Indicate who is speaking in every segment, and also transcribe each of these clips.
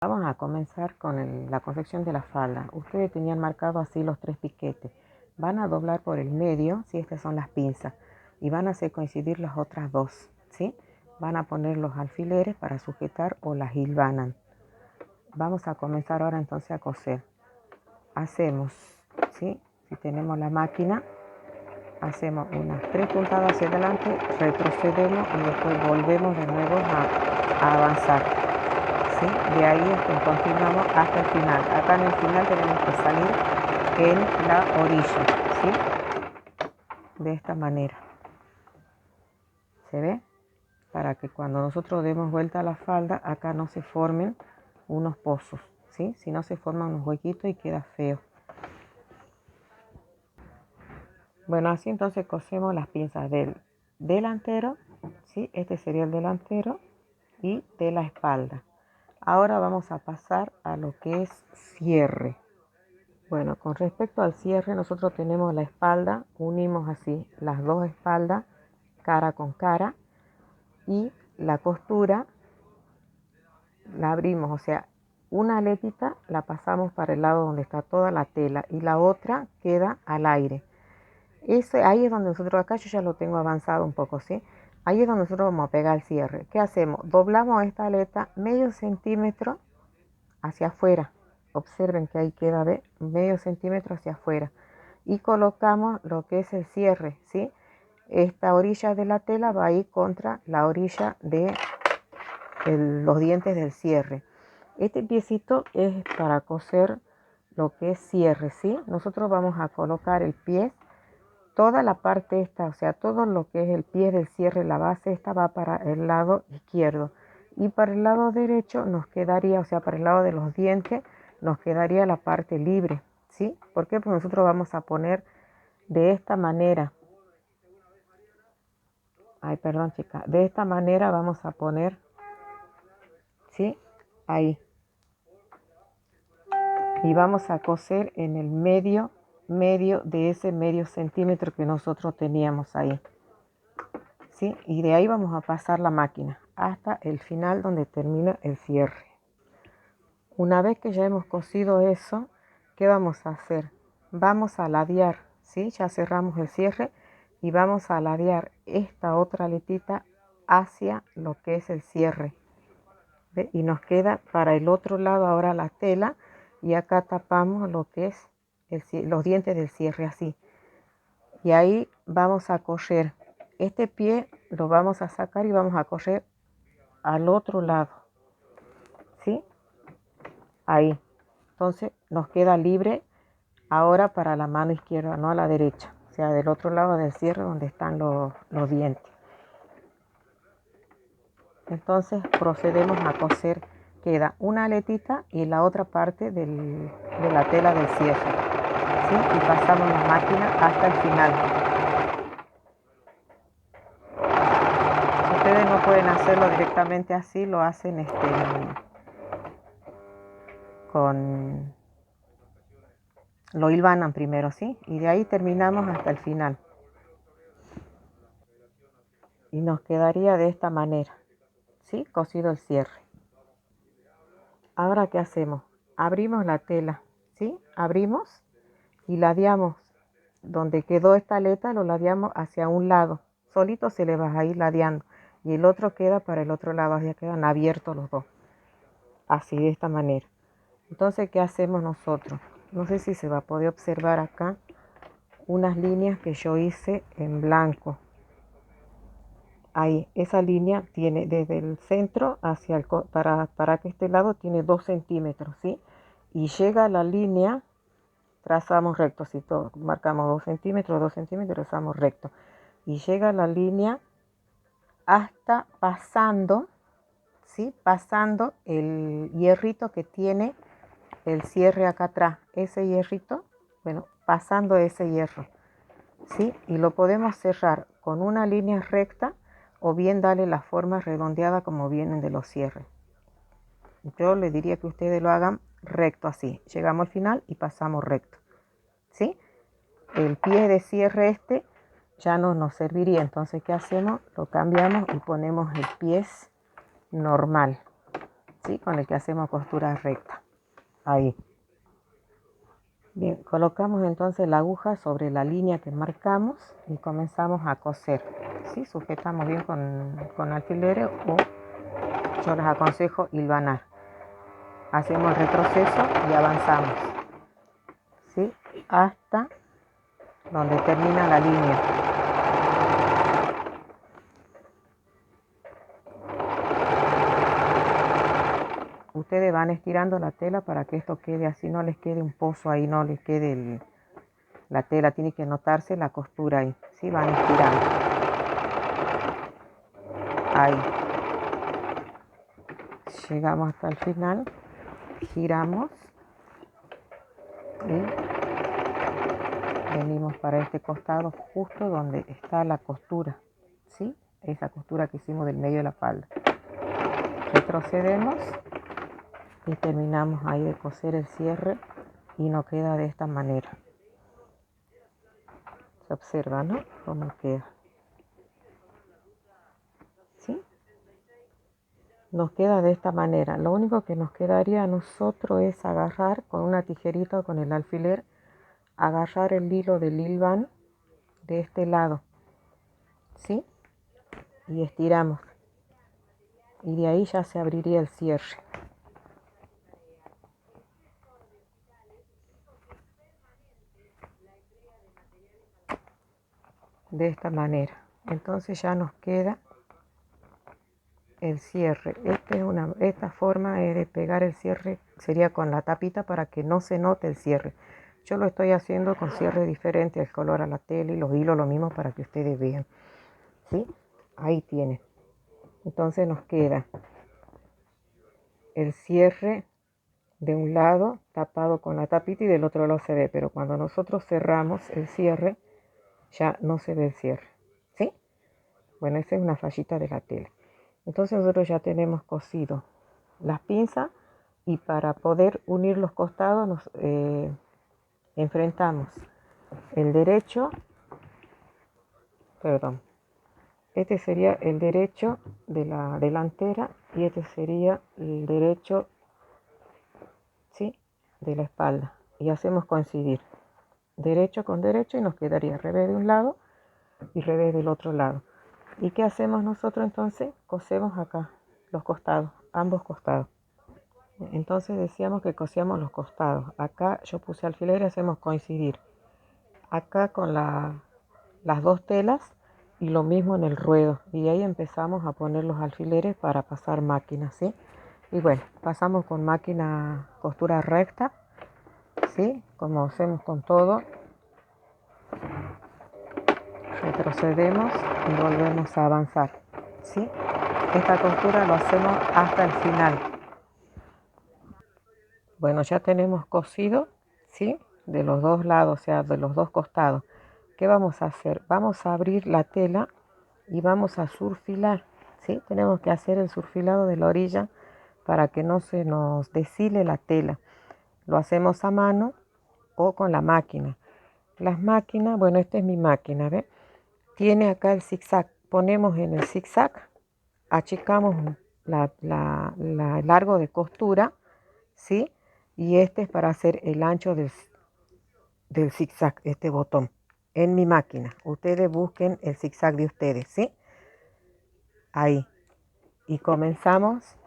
Speaker 1: Vamos a comenzar con la confección de la falda. Ustedes tenían marcado así los 3 piquetes. Van a doblar por el medio, si estas son las pinzas, y van a hacer coincidir las otras dos, ¿sí? Van a poner los alfileres para sujetar o las hilvanan. Vamos a comenzar ahora entonces a coser. Hacemos, ¿sí? Si tenemos la máquina, hacemos unas 3 puntadas hacia adelante, retrocedemos y después volvemos de nuevo a avanzar. ¿Sí? De ahí continuamos hasta el final. Acá en el final tenemos que salir en la orilla, ¿sí? De esta manera. ¿Se ve? Para que cuando nosotros demos vuelta a la falda, acá no se formen unos pozos, ¿sí? Si no se forman unos huequitos y queda feo. Bueno, así entonces cosemos las pinzas del delantero, ¿sí? Este sería el delantero y de la espalda. Ahora vamos a pasar a lo que es cierre. Bueno, con respecto al cierre, nosotros tenemos la espalda, unimos así las dos espaldas, cara con cara, y la costura la abrimos, o sea, una aletita la pasamos para el lado donde está toda la tela y la otra queda al aire. Ahí es donde nosotros, acá yo ya lo tengo avanzado un poco, ¿sí? Ahí es donde nosotros vamos a pegar el cierre. ¿Qué hacemos? Doblamos esta aleta medio centímetro hacia afuera. Observen que ahí queda medio centímetro hacia afuera. Y colocamos lo que es el cierre, ¿sí? Esta orilla de la tela va a ir contra la orilla de los dientes del cierre. Este piecito es para coser lo que es cierre, ¿sí? Nosotros vamos a colocar el pie, toda la parte esta, o sea, todo lo que es el pie del cierre, la base esta va para el lado izquierdo. Y para el lado derecho nos quedaría, o sea, para el lado de los dientes, nos quedaría la parte libre, ¿sí? ¿Por qué? Porque nosotros vamos a poner de esta manera. Ay, perdón, chica. De esta manera vamos a poner, ¿sí? Ahí. Y vamos a coser en el medio de ese medio centímetro que nosotros teníamos ahí. ¿Sí? Y de ahí vamos a pasar la máquina hasta el final donde termina el cierre. Una vez que ya hemos cosido eso, ¿qué vamos a hacer? Vamos a ladear, ¿sí? Ya cerramos el cierre y vamos a ladear esta otra aletita hacia lo que es el cierre. ¿Ve? Y nos queda para el otro lado ahora la tela y acá tapamos lo que es los dientes del cierre así. Y ahí vamos a coser. Este pie lo vamos a sacar y vamos a coser al otro lado, ¿sí? Ahí. Entonces nos queda libre ahora para la mano izquierda, no a la derecha. O sea, del otro lado del cierre donde están los dientes. Entonces procedemos a coser. Queda una aletita y la otra parte de la tela del cierre, ¿sí? Y pasamos la máquina hasta el final. Si ustedes no pueden hacerlo directamente así, lo hacen lo hilvanan primero, ¿sí? Y de ahí terminamos hasta el final. Y nos quedaría de esta manera, ¿sí? Cosido el cierre. Ahora, ¿qué hacemos? Abrimos la tela, ¿sí? Abrimos y ladeamos. Donde quedó esta aleta lo ladeamos hacia un lado. Solito se le va a ir ladeando. Y el otro queda para el otro lado. Ya quedan abiertos los dos. Así, de esta manera. Entonces, ¿qué hacemos nosotros? No sé si se va a poder observar acá unas líneas que yo hice en blanco. Ahí, esa línea tiene desde el centro hacia para que este lado tiene 2 centímetros, ¿sí? Y llega a la línea, trazamos recto, si todo, marcamos 2 centímetros, trazamos recto. Y llega a la línea hasta pasando, ¿sí? Pasando el hierrito que tiene el cierre acá atrás, ese hierrito, bueno, pasando ese hierro, ¿sí? Y lo podemos cerrar con una línea recta o bien darle la forma redondeada como vienen de los cierres. Yo le diría que ustedes lo hagan recto así. Llegamos al final y pasamos recto, ¿sí? El pie de cierre ya no nos serviría. Entonces, ¿qué hacemos? Lo cambiamos y ponemos el pie normal. ¿sí? Con el que hacemos costura recta. Ahí. Bien, colocamos entonces la aguja sobre la línea que marcamos y comenzamos a coser, ¿sí? Sujetamos bien con alfileres o yo les aconsejo hilvanar. Hacemos el retroceso y avanzamos, ¿sí? Hasta donde termina la línea. Ustedes van estirando la tela para que esto quede así, no les quede un pozo ahí, no les quede la tela, tiene que notarse la costura ahí, ¿sí? Van estirando. Ahí. Llegamos hasta el final, giramos y venimos para este costado justo donde está la costura, ¿sí? Esa costura que hicimos del medio de la falda. Retrocedemos y terminamos ahí de coser el cierre y nos queda de esta manera. Se observa, ¿no? Cómo queda. ¿Sí? Nos queda de esta manera. Lo único que nos quedaría a nosotros es agarrar con una tijerita o con el alfiler, agarrar el hilo del hilván de este lado, ¿sí? Y estiramos. Y de ahí ya se abriría el cierre. De esta manera. Entonces ya nos queda el cierre. Esta forma de pegar el cierre sería con la tapita para que no se note el cierre. Yo lo estoy haciendo con cierre diferente, el color a la tela y los hilos lo mismo para que ustedes vean. ¿Sí? Ahí tiene. Entonces nos queda el cierre de un lado tapado con la tapita y del otro lado se ve, pero cuando nosotros cerramos el cierre ya no se ve el cierre. ¿Sí? Bueno, esa es una fallita de la tela. Entonces nosotros ya tenemos cosido las pinzas y para poder unir los costados nos enfrentamos el derecho, perdón, este sería el derecho de la delantera y este sería el derecho, ¿sí? De la espalda y hacemos coincidir derecho con derecho y nos quedaría revés de un lado y revés del otro lado. ¿Y qué hacemos nosotros entonces? Cosemos acá los costados, ambos costados. Entonces decíamos que cosíamos los costados. Acá yo puse alfiler y hacemos coincidir. Acá con las dos telas y lo mismo en el ruedo. Y ahí empezamos a poner los alfileres para pasar máquina, ¿sí? Y bueno, pasamos con máquina costura recta, ¿sí? Como hacemos con todo. Retrocedemos y volvemos a avanzar, ¿sí? Esta costura lo hacemos hasta el final. Bueno, ya tenemos cosido, ¿sí? De los dos lados, o sea, de los dos costados. ¿Qué vamos a hacer? Vamos a abrir la tela y vamos a surfilar, ¿sí? Tenemos que hacer el surfilado de la orilla para que no se nos deshile la tela. Lo hacemos a mano o con la máquina. Las máquinas, bueno, esta es mi máquina, ¿ve? Tiene acá el zigzag. Ponemos en el zigzag, achicamos el largo de costura, ¿sí? Y este es para hacer el ancho del zigzag, este botón, en mi máquina. Ustedes busquen el zigzag de ustedes, ¿sí? Ahí. Y comenzamos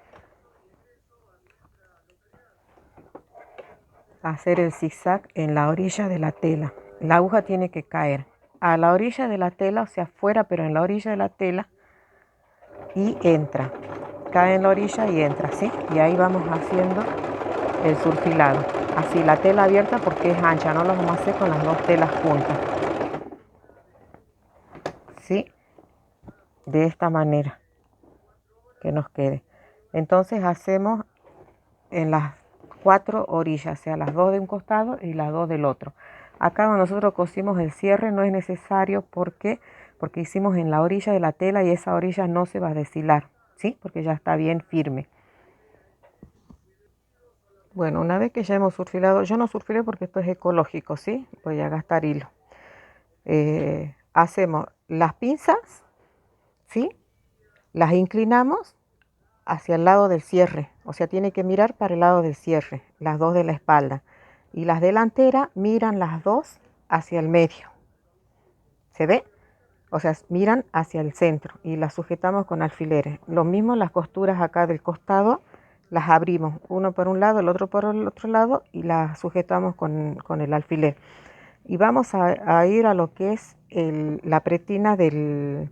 Speaker 1: a hacer el zigzag en la orilla de la tela. La aguja tiene que caer a la orilla de la tela, o sea, afuera, pero en la orilla de la tela, y entra. Cae en la orilla y entra, ¿sí? Y ahí vamos haciendo el surfilado. Así, la tela abierta porque es ancha, no lo vamos a hacer con las dos telas juntas. ¿Sí? De esta manera que nos quede. Entonces hacemos en las cuatro orillas, o sea, las dos de un costado y las dos del otro. Acá donde nosotros cosimos el cierre no es necesario porque hicimos en la orilla de la tela y esa orilla no se va a deshilar, ¿sí? Porque ya está bien firme. Bueno, una vez que ya hemos surfilado, yo no surfilé porque esto es ecológico, ¿sí? Voy a gastar hilo. Hacemos las pinzas, ¿sí? Las inclinamos hacia el lado del cierre, o sea, tiene que mirar para el lado del cierre, las dos de la espalda. Y las delanteras miran las dos hacia el medio. ¿Se ve? O sea, miran hacia el centro y las sujetamos con alfileres. Lo mismo las costuras acá del costado, las abrimos, uno por un lado, el otro por el otro lado y las sujetamos con el alfiler. Y vamos a ir a lo que es la pretina de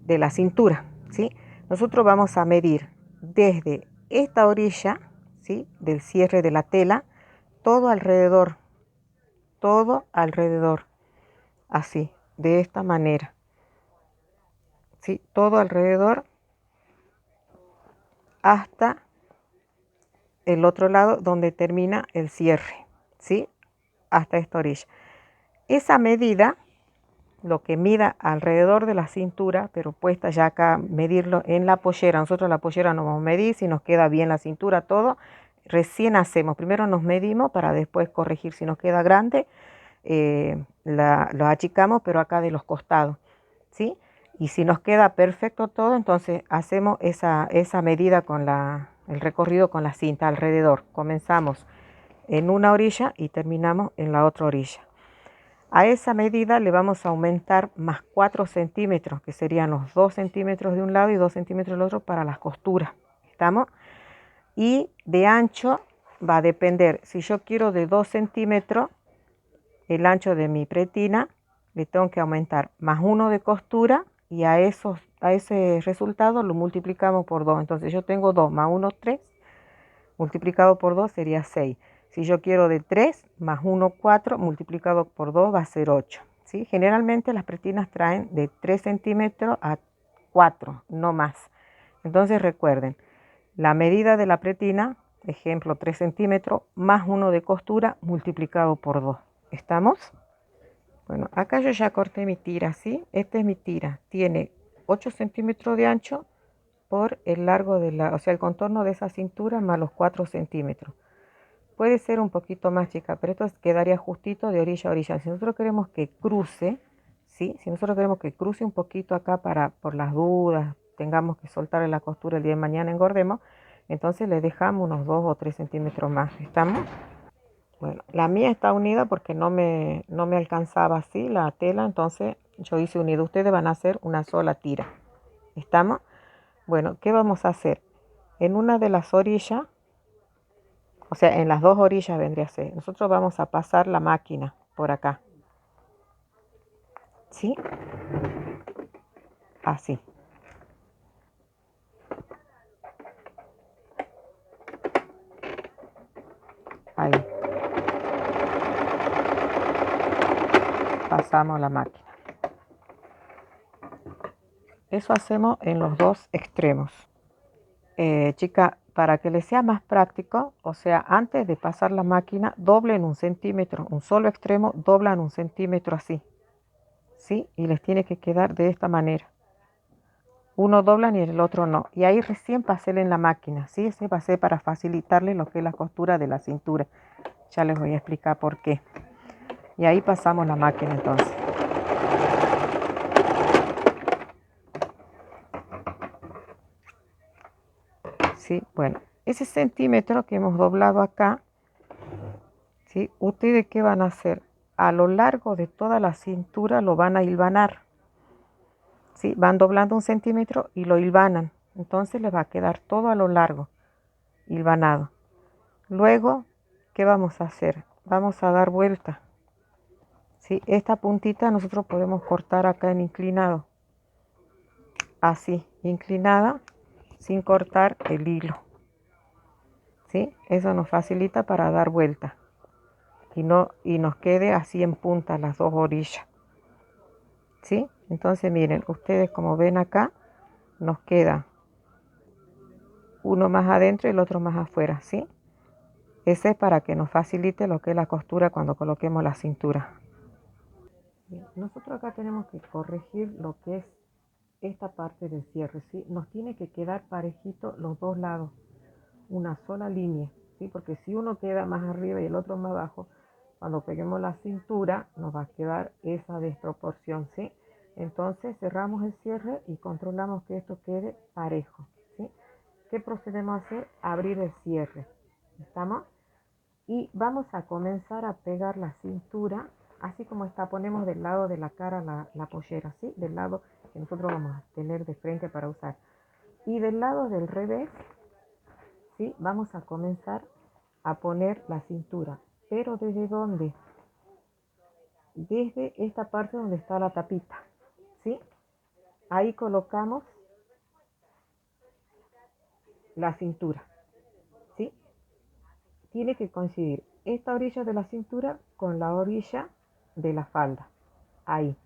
Speaker 1: la cintura, ¿sí? Nosotros vamos a medir desde esta orilla, ¿sí? Del cierre de la tela, todo alrededor, así, de esta manera, ¿sí? Todo alrededor hasta el otro lado donde termina el cierre, ¿sí? Hasta esta orilla. Esa medida, lo que mida alrededor de la cintura, pero puesta ya acá, medirlo en la pollera. Nosotros la pollera no vamos a medir, si nos queda bien la cintura, todo. Recién hacemos, primero nos medimos para después corregir si nos queda grande, lo achicamos, pero acá de los costados, ¿sí? Y si nos queda perfecto todo, entonces hacemos esa medida con el recorrido con la cinta alrededor. Comenzamos en una orilla y terminamos en la otra orilla. A esa medida le vamos a aumentar más 4 centímetros, que serían los 2 centímetros de un lado y 2 centímetros del otro para las costuras. ¿Estamos? Y de ancho va a depender. Si yo quiero de 2 centímetros, el ancho de mi pretina, le tengo que aumentar más 1 de costura y a ese resultado lo multiplicamos por 2. Entonces yo tengo 2 más 1, 3, multiplicado por 2 sería 6. Si yo quiero de 3 más 1, 4, multiplicado por 2 va a ser 8. ¿Sí? Generalmente las pretinas traen de 3 centímetros a 4, no más. Entonces recuerden, la medida de la pretina, ejemplo 3 centímetros, más 1 de costura multiplicado por 2. ¿Estamos? Bueno, acá yo ya corté mi tira, ¿sí? Esta es mi tira. Tiene 8 centímetros de ancho por el largo o sea, el contorno de esa cintura más los 4 centímetros. Puede ser un poquito más chica, pero esto quedaría justito de orilla a orilla. Si nosotros queremos que cruce, ¿sí? Si nosotros queremos que cruce un poquito acá por las dudas, tengamos que soltarle la costura el día de mañana, engordemos, entonces le dejamos unos 2 o 3 centímetros más. ¿Estamos? Bueno, la mía está unida porque no me alcanzaba así la tela, entonces yo hice unido. Ustedes van a hacer una sola tira. ¿Estamos? Bueno, ¿qué vamos a hacer? En una de las orillas, o sea, en las dos orillas vendría a ser. Nosotros vamos a pasar la máquina por acá. ¿Sí? Así. Ahí. Pasamos la máquina. Eso hacemos en los dos extremos. Chica, para que les sea más práctico, o sea, antes de pasar la máquina, doblen 1 centímetro, un solo extremo, doblan 1 centímetro así, ¿sí? Y les tiene que quedar de esta manera. Uno doblan y el otro no. Y ahí recién pasé en la máquina, ¿sí? Ese pasé para facilitarle lo que es la costura de la cintura. Ya les voy a explicar por qué. Y ahí pasamos la máquina entonces. ¿Sí? Bueno, ese centímetro que hemos doblado acá, ¿sí? ¿Ustedes qué van a hacer? A lo largo de toda la cintura lo van a hilvanar, ¿sí? Van doblando 1 centímetro y lo hilvanan. Entonces les va a quedar todo a lo largo, hilvanado. Luego, ¿qué vamos a hacer? Vamos a dar vuelta. ¿Sí? Esta puntita nosotros podemos cortar acá en inclinado. Así, inclinada, sin cortar el hilo. ¿Sí? Eso nos facilita para dar vuelta. Y nos quede así en punta las dos orillas. ¿Sí? Entonces miren, ustedes como ven acá, nos queda uno más adentro y el otro más afuera, ¿sí? Ese es para que nos facilite lo que es la costura cuando coloquemos la cintura. Bien, nosotros acá tenemos que corregir lo que es esta parte del cierre, ¿sí? Nos tiene que quedar parejito los dos lados, una sola línea, ¿sí? Porque si uno queda más arriba y el otro más abajo, cuando peguemos la cintura nos va a quedar esa desproporción, ¿sí? Entonces cerramos el cierre y controlamos que esto quede parejo, ¿sí? ¿Qué procedemos a hacer? Abrir el cierre. ¿Estamos? Y vamos a comenzar a pegar la cintura, así como está, ponemos del lado de la cara la pollera, ¿sí? Del lado que nosotros vamos a tener de frente para usar. Y del lado del revés, ¿sí? Vamos a comenzar a poner la cintura. ¿Pero desde dónde? Desde esta parte donde está la tapita, ¿sí? Ahí colocamos la cintura, ¿sí? Tiene que coincidir esta orilla de la cintura con la orilla de la falda. Ahí.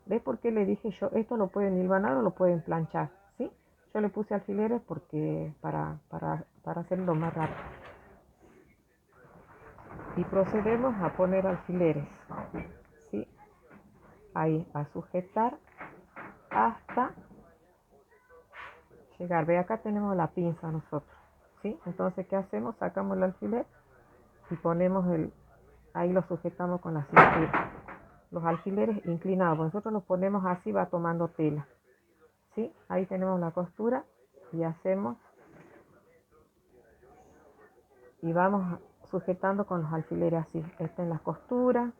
Speaker 1: ¿Ves por qué le dije yo? Esto lo pueden hilvanar o lo pueden planchar, ¿sí? Yo le puse alfileres porque para hacerlo más rápido. Y procedemos a poner alfileres, ¿sí? Ahí, a sujetar hasta llegar. Ve, acá tenemos la pinza nosotros, ¿sí? Entonces, ¿qué hacemos? Sacamos el alfiler y ponemos ahí lo sujetamos con la cintura. Los alfileres inclinados, nosotros los ponemos así, va tomando tela, ¿sí? Ahí tenemos la costura y hacemos y vamos sujetando con los alfileres así. Esta en la costura,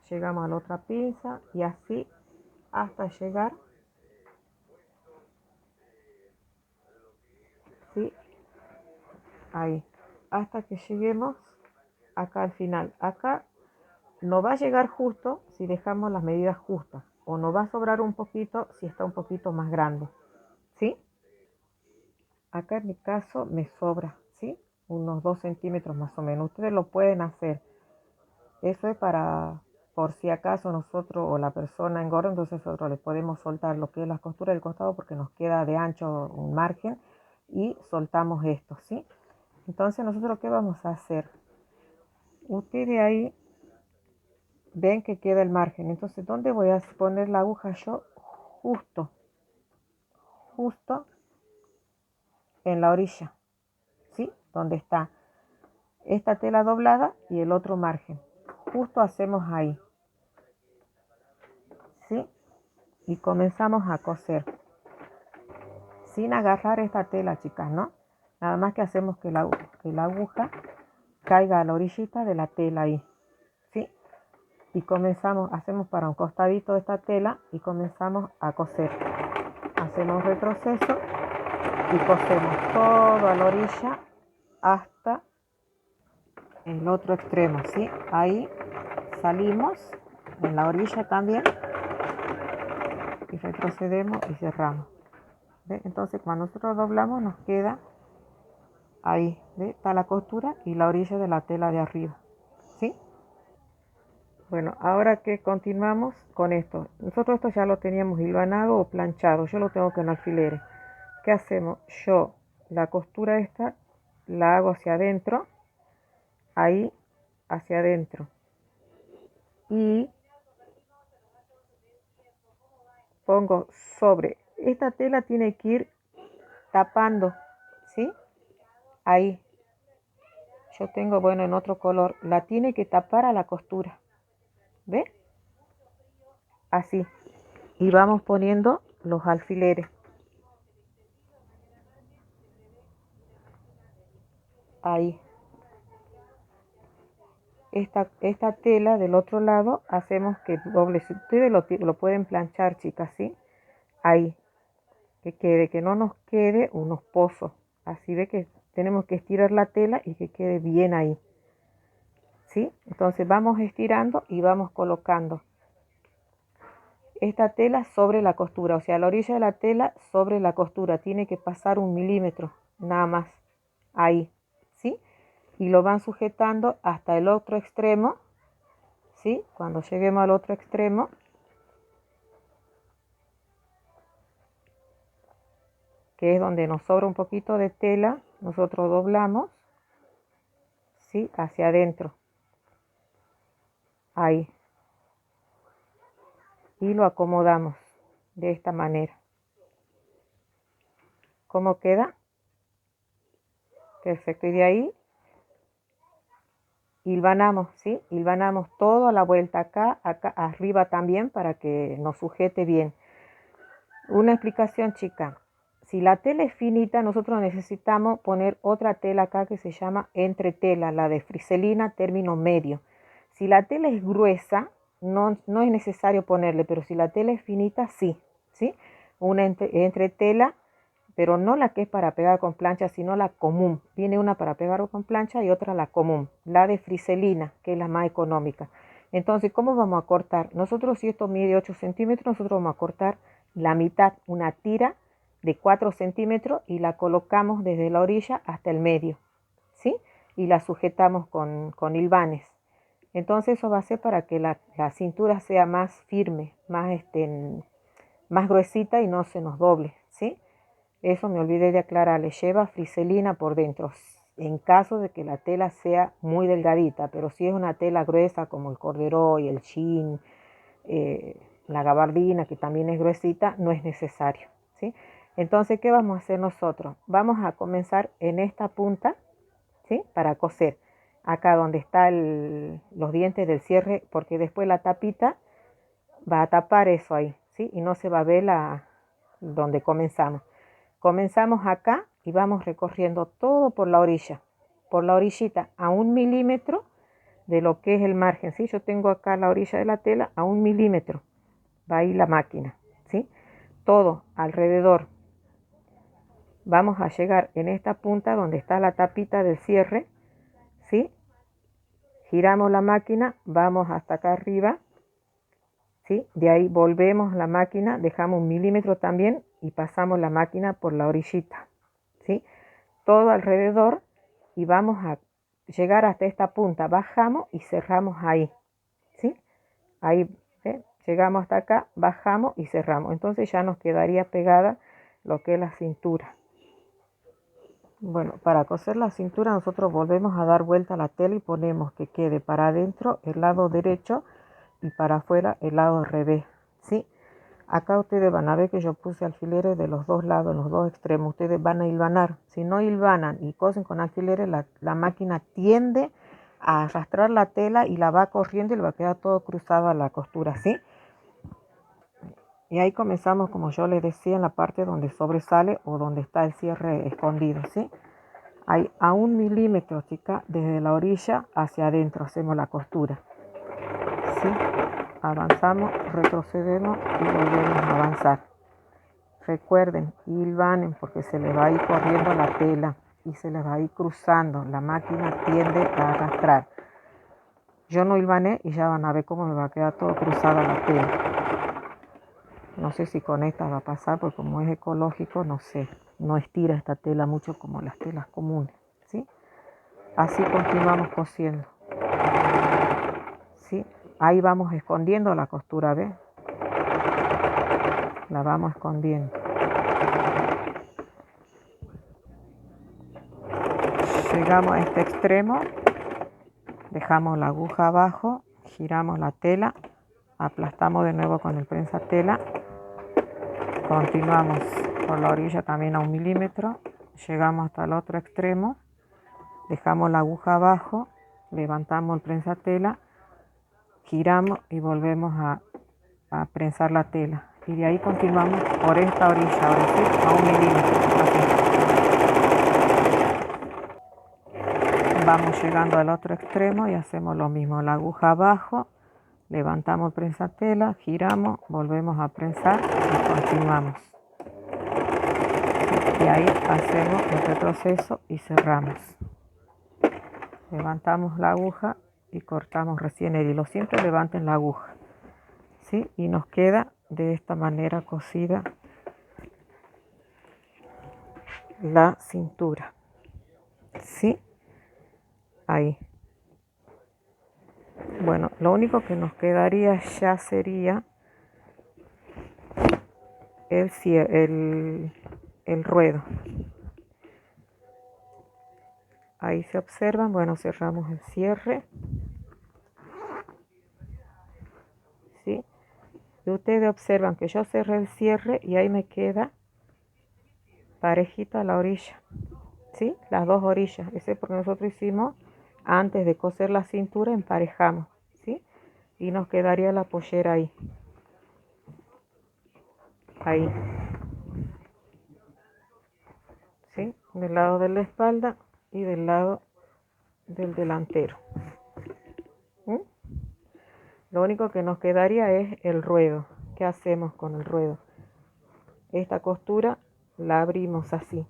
Speaker 1: llegamos a la otra pinza y así hasta llegar, ¿sí? Ahí, hasta que lleguemos acá al final. Acá no va a llegar justo si dejamos las medidas justas, o no va a sobrar un poquito si está un poquito más grande, ¿sí? Acá en mi caso me sobra, ¿sí? Unos 2 centímetros más o menos. Ustedes lo pueden hacer. Eso es para, por si acaso nosotros o la persona engorda, entonces nosotros le podemos soltar lo que es la costura del costado porque nos queda de ancho un margen y soltamos esto, ¿sí? Entonces nosotros, ¿qué vamos a hacer? Ustedes ahí ven que queda el margen. Entonces, ¿dónde voy a poner la aguja yo? Justo, justo en la orilla, ¿sí? Donde está esta tela doblada y el otro margen. Justo hacemos ahí, ¿sí? Y comenzamos a coser. Sin agarrar esta tela, chicas, ¿no? Nada más que hacemos que la aguja caiga a la orillita de la tela ahí, ¿sí? Y comenzamos, hacemos para un costadito de esta tela y comenzamos a coser. Hacemos retroceso y cosemos todo a la orilla hasta el otro extremo, ¿sí? Ahí salimos en la orilla también y retrocedemos y cerramos. ¿Ve? Entonces cuando nosotros doblamos nos queda ahí, ¿ve? Está la costura y la orilla de la tela de arriba, ¿sí? Bueno, ahora que continuamos con esto, nosotros esto ya lo teníamos hilvanado o planchado, yo lo tengo con alfileres. ¿Qué hacemos? Yo la costura esta la hago hacia adentro, ahí hacia adentro, y pongo sobre. Esta tela tiene que ir tapando, ¿sí? Ahí. Yo tengo, bueno, en otro color, la tiene que tapar a la costura, ¿ve? Así. Y vamos poniendo los alfileres. Ahí. Esta tela del otro lado hacemos que doble. Si ustedes lo pueden planchar, chicas, ¿sí? Ahí. Que quede, que no nos quede unos pozos. Así ve que tenemos que estirar la tela y que quede bien ahí, ¿sí? Entonces vamos estirando y vamos colocando esta tela sobre la costura, o sea, la orilla de la tela sobre la costura. Tiene que pasar 1 milímetro, nada más, ahí, ¿sí? Y lo van sujetando hasta el otro extremo, ¿sí? Cuando lleguemos al otro extremo, que es donde nos sobra un poquito de tela, nosotros doblamos, ¿sí? Hacia adentro, ahí, y lo acomodamos de esta manera. ¿Cómo queda? Perfecto. Y de ahí hilvanamos, ¿sí? Hilvanamos todo a la vuelta acá, acá arriba también para que nos sujete bien. Una explicación, chica. Si la tela es finita, nosotros necesitamos poner otra tela acá que se llama entretela, la de friselina término medio. Si la tela es gruesa, no es necesario ponerle, pero si la tela es finita, sí, ¿sí? Una entretela, pero no la que es para pegar con plancha, sino la común. Viene una para pegar con plancha y otra la común, la de friselina, que es la más económica. Entonces, ¿cómo vamos a cortar? Nosotros, si esto mide 8 centímetros, nosotros vamos a cortar la mitad, una tira de 4 centímetros y la colocamos desde la orilla hasta el medio, ¿sí? Y la sujetamos con hilvanes. Entonces eso va a ser para que la cintura sea más firme, más gruesita y no se nos doble, ¿sí? Eso me olvidé de aclararle, lleva friselina por dentro, en caso de que la tela sea muy delgadita, pero si es una tela gruesa como el corderoy, el chin, la gabardina, que también es gruesita, no es necesario, ¿sí? Entonces, ¿qué vamos a hacer nosotros? Vamos a comenzar en esta punta, ¿sí? Para coser, acá donde están los dientes del cierre, porque después la tapita va a tapar eso ahí, ¿sí? Y no se va a ver donde comenzamos. Comenzamos acá y vamos recorriendo todo por la orillita a 1 milímetro de lo que es el margen, ¿sí? Yo tengo acá la orilla de la tela a 1 milímetro, va ahí la máquina, ¿sí? Todo alrededor. Vamos a llegar en esta punta donde está la tapita del cierre, ¿sí? Giramos la máquina, vamos hasta acá arriba, ¿sí? De ahí volvemos la máquina, dejamos 1 milímetro también y pasamos la máquina por la orillita, ¿sí? Todo alrededor y vamos a llegar hasta esta punta, bajamos y cerramos ahí, ¿sí? Ahí, ¿eh? Llegamos hasta acá, bajamos y cerramos. Entonces ya nos quedaría pegada lo que es la cintura. Bueno, para coser la cintura nosotros volvemos a dar vuelta a la tela y ponemos que quede para adentro el lado derecho y para afuera el lado revés, ¿sí? Acá ustedes van a ver que yo puse alfileres de los dos lados, en los dos extremos. Ustedes van a hilvanar. Si no hilvanan y cosen con alfileres, la máquina tiende a arrastrar la tela y la va corriendo y le va a quedar todo cruzado a la costura, ¿sí? Y ahí comenzamos, como yo les decía, en la parte donde sobresale o donde está el cierre escondido, ¿sí? Ahí a 1 milímetro, chica, desde la orilla hacia adentro hacemos la costura, ¿sí? Avanzamos, retrocedemos y volvemos a avanzar. Recuerden, hilvanen porque se les va a ir corriendo la tela y se les va a ir cruzando. La máquina tiende a arrastrar. Yo no hilvané y ya van a ver cómo me va a quedar todo cruzada la tela. No sé si con esta va a pasar porque como es ecológico, no sé. No estira esta tela mucho como las telas comunes, ¿sí? Así continuamos cosiendo, ¿sí? Ahí vamos escondiendo la costura, ¿ves? La vamos escondiendo. Llegamos a este extremo, dejamos la aguja abajo, giramos la tela, aplastamos de nuevo con el prensatela, continuamos por la orilla también a 1 milímetro, llegamos hasta el otro extremo, dejamos la aguja abajo, levantamos el prensatela, giramos y volvemos a prensar la tela. Y de ahí continuamos por esta orilla, ahora sí, a 1 milímetro. Así. Vamos llegando al otro extremo y hacemos lo mismo, la aguja abajo, levantamos el prensatela, giramos, volvemos a prensar y continuamos. Y ahí hacemos el retroceso y cerramos. Levantamos la aguja y cortamos recién el hilo. Siempre levanten la aguja, ¿sí? Y nos queda de esta manera cosida la cintura, ¿sí? Ahí. Bueno, lo único que nos quedaría ya sería el ruedo. Ahí se observan, bueno, cerramos el cierre, ¿sí? Y ustedes observan que yo cerré el cierre y ahí me queda parejita la orilla, ¿sí? Las dos orillas, ese es porque nosotros hicimos Antes de coser la cintura emparejamos, ¿sí? Y nos quedaría la pollera ahí. Ahí, ¿sí? Del lado de la espalda y del lado del delantero. ¿Mm? Lo único que nos quedaría es el ruedo. ¿Qué hacemos con el ruedo? Esta costura la abrimos así.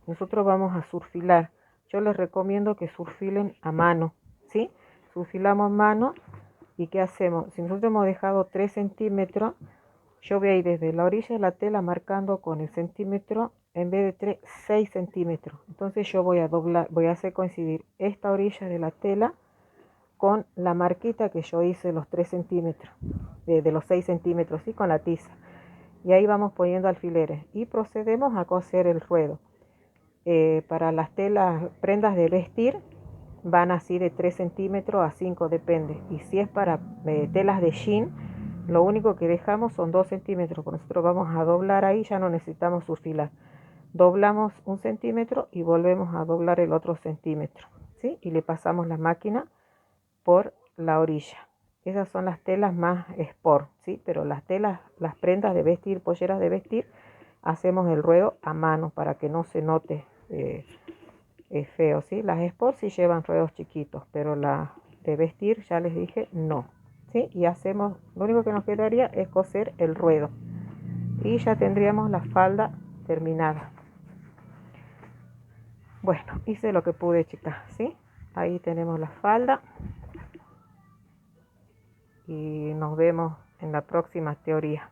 Speaker 1: Nosotros vamos a surfilar. Yo les recomiendo que surfilen a mano, ¿sí? Surfilamos a mano. ¿Y qué hacemos? Si nosotros hemos dejado 3 centímetros, yo voy a ir desde la orilla de la tela marcando con el centímetro, en vez de 3, 6 centímetros. Entonces yo voy a doblar, voy a hacer coincidir esta orilla de la tela con la marquita que yo hice los 3 centímetros, de los 6 centímetros, ¿sí? Con la tiza. Y ahí vamos poniendo alfileres y procedemos a coser el ruedo. Para las telas, prendas de vestir, van así de 3 centímetros a 5, depende. Y si es para telas de jean, lo único que dejamos son 2 centímetros, porque nosotros vamos a doblar ahí, ya no necesitamos surfilar. Doblamos 1 centímetro y volvemos a doblar el otro centímetro, ¿sí? Y le pasamos la máquina por la orilla. Esas son las telas más sport, ¿sí? Pero las telas, las prendas de vestir, polleras de vestir, hacemos el ruedo a mano para que no se note feo, ¿sí? Las sport sí llevan ruedos chiquitos, pero las de vestir, ya les dije, no, ¿sí? Y hacemos, lo único que nos quedaría es coser el ruedo y ya tendríamos la falda terminada. Bueno, hice lo que pude, chicas, ¿sí? Ahí tenemos la falda y nos vemos en la próxima teoría.